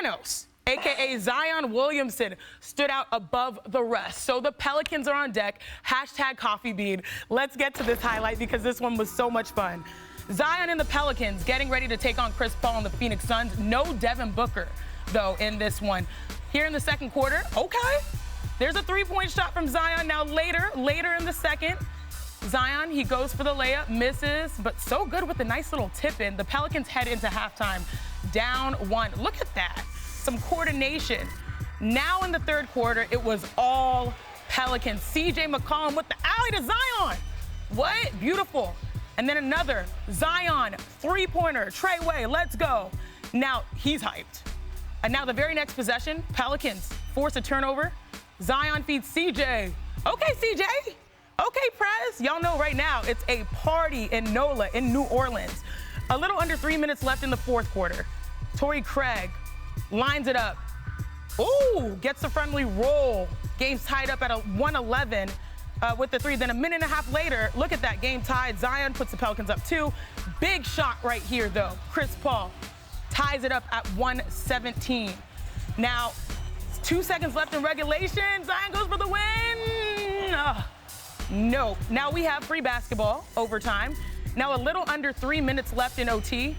Thanos, a.k.a. Zion Williamson, stood out above the rest. So the Pelicans are on deck. Hashtag coffee bean. Let's get to this highlight because this one was so much fun. Zion and the Pelicans getting ready to take on Chris Paul and the Phoenix Suns. No Devin Booker, though, in this one. Here in the second quarter, okay. There's a three-point shot from Zion. Now later in the second, Zion, he goes for the layup, misses, but so good with a nice little tip-in. The Pelicans head into halftime down one. Look at that. Some coordination. Now in the third quarter, it was all Pelicans. C.J. McCollum with the alley to Zion. What? Beautiful. And then another Zion three-pointer. Trey Way, let's go. Now he's hyped. And now the very next possession, Pelicans force a turnover. Zion feeds C.J. Okay, C.J. Okay, Prez. Y'all know right now it's a party in NOLA in New Orleans. A little under 3 minutes left in the fourth quarter. Torrey Craig lines it up. Ooh, gets the friendly roll. Game's tied up at a 111 with the three. Then a minute and a half later, look at that, game tied. Zion puts the Pelicans up 2. Big shot right here, though. Chris Paul ties it up at 117. Now, 2 seconds left in regulation. Zion goes for the win. No. Now we have free basketball, overtime. Now a little under 3 minutes left in OT.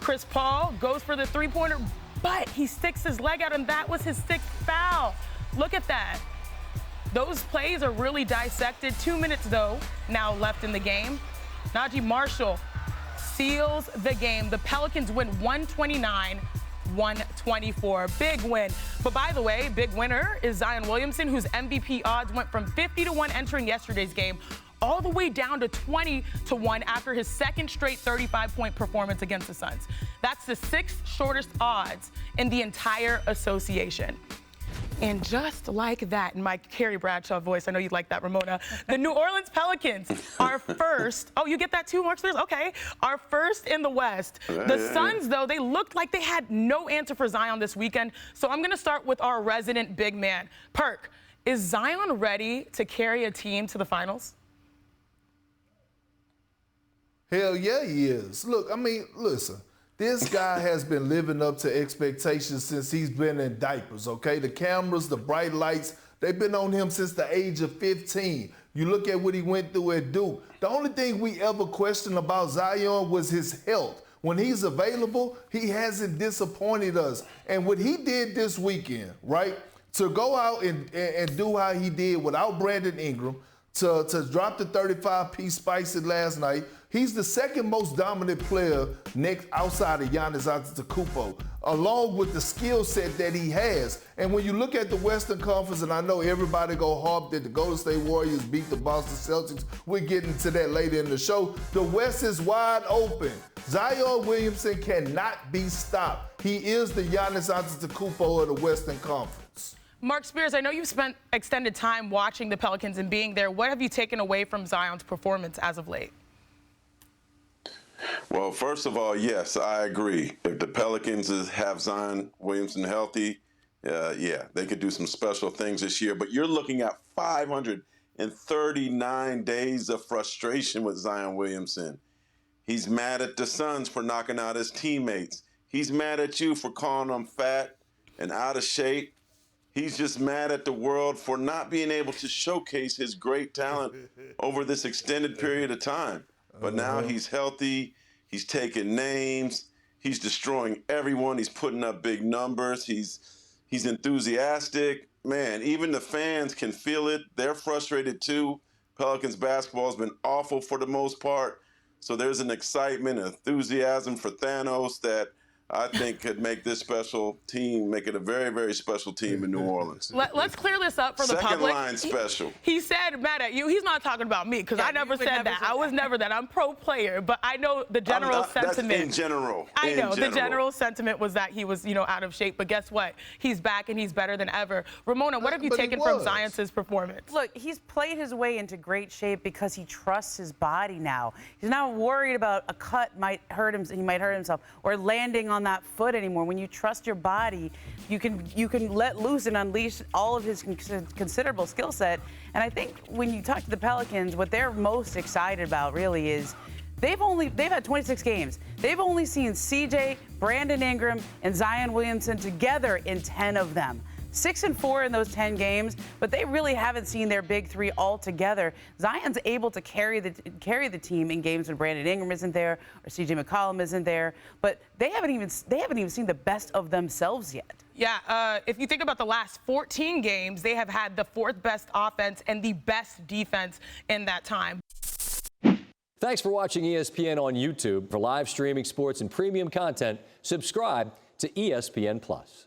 Chris Paul goes for the three-pointer, but he sticks his leg out, and that was his 6th foul. Look at that. Those plays are really dissected. 2 minutes, though, now left in the game. Najee Marshall seals the game. The Pelicans win 129-124. Big win. But by the way, big winner is Zion Williamson, whose MVP odds went from 50-1 entering yesterday's game all the way down to 20-1 after his second straight 35-point performance against the Suns. That's the 6th shortest odds in the entire association. And just like that, in my Carrie Bradshaw voice, I know you'd like that, Ramona, the New Orleans Pelicans are first. Oh, you get that too, Mark Spears? Okay. Are first in the West. The Suns, though, they looked like they had no answer for Zion this weekend. So I'm going to start with our resident big man. Perk, is Zion ready to carry a team to the finals? Hell yeah, he is. Look, I mean, listen. This guy has been living up to expectations since he's been in diapers, okay? The cameras, the bright lights, they've been on him since the age of 15. You look at what he went through at Duke. The only thing we ever questioned about Zion was his health. When he's available, he hasn't disappointed us. And what he did this weekend, right, to go out and do how he did without Brandon Ingram, to drop the 35-piece spicy last night. He's the second most dominant player next outside of Giannis Antetokounmpo, along with the skill set that he has. And when you look at the Western Conference, and I know everybody go harp that the Golden State Warriors beat the Boston Celtics. We're getting to that later in the show. The West is wide open. Zion Williamson cannot be stopped. He is the Giannis Antetokounmpo of the Western Conference. Mark Spears, I know you've spent extended time watching the Pelicans and being there. What have you taken away from Zion's performance as of late? Well, first of all, yes, I agree. If the Pelicans have Zion Williamson healthy, yeah, they could do some special things this year. But you're looking at 539 days of frustration with Zion Williamson. He's mad at the Suns for knocking out his teammates. He's mad at you for calling them fat and out of shape. He's just mad at the world for not being able to showcase his great talent over this extended period of time. But now he's healthy. He's taking names. He's destroying everyone. He's putting up big numbers. He's enthusiastic. Man, even the fans can feel it. They're frustrated too. Pelicans basketball has been awful for the most part. So there's an excitement, enthusiasm for Thanos that I think could make this special team, make it a very, very special team in New Orleans. Let's clear this up for the public. Second line special. He said mad at you. He's not talking about me because I never said that. I was never that. I'm pro player, but I know the general sentiment. That's in general. I know the general sentiment was that he was, out of shape. But guess what? He's back and he's better than ever. Ramona, what have you taken from Zion's performance? Look, he's played his way into great shape because he trusts his body now. He's not worried about a cut might hurt him. He might hurt himself or landing on that foot anymore. When you trust your body, you can let loose and unleash all of his considerable skill set. And I think when you talk to the Pelicans, what they're most excited about really is they've had 26 games. They've only seen CJ, Brandon Ingram, and Zion Williamson together in 10 of them. 6-4 in those 10 games, but they really haven't seen their big three all together. Zion's able to carry the team in games when Brandon Ingram isn't there or CJ McCollum isn't there, but they haven't even seen the best of themselves yet. Yeah, if you think about the last 14 games, they have had the fourth best offense and the best defense in that time. Thanks for watching ESPN on YouTube. For live streaming sports and premium content, subscribe to ESPN+.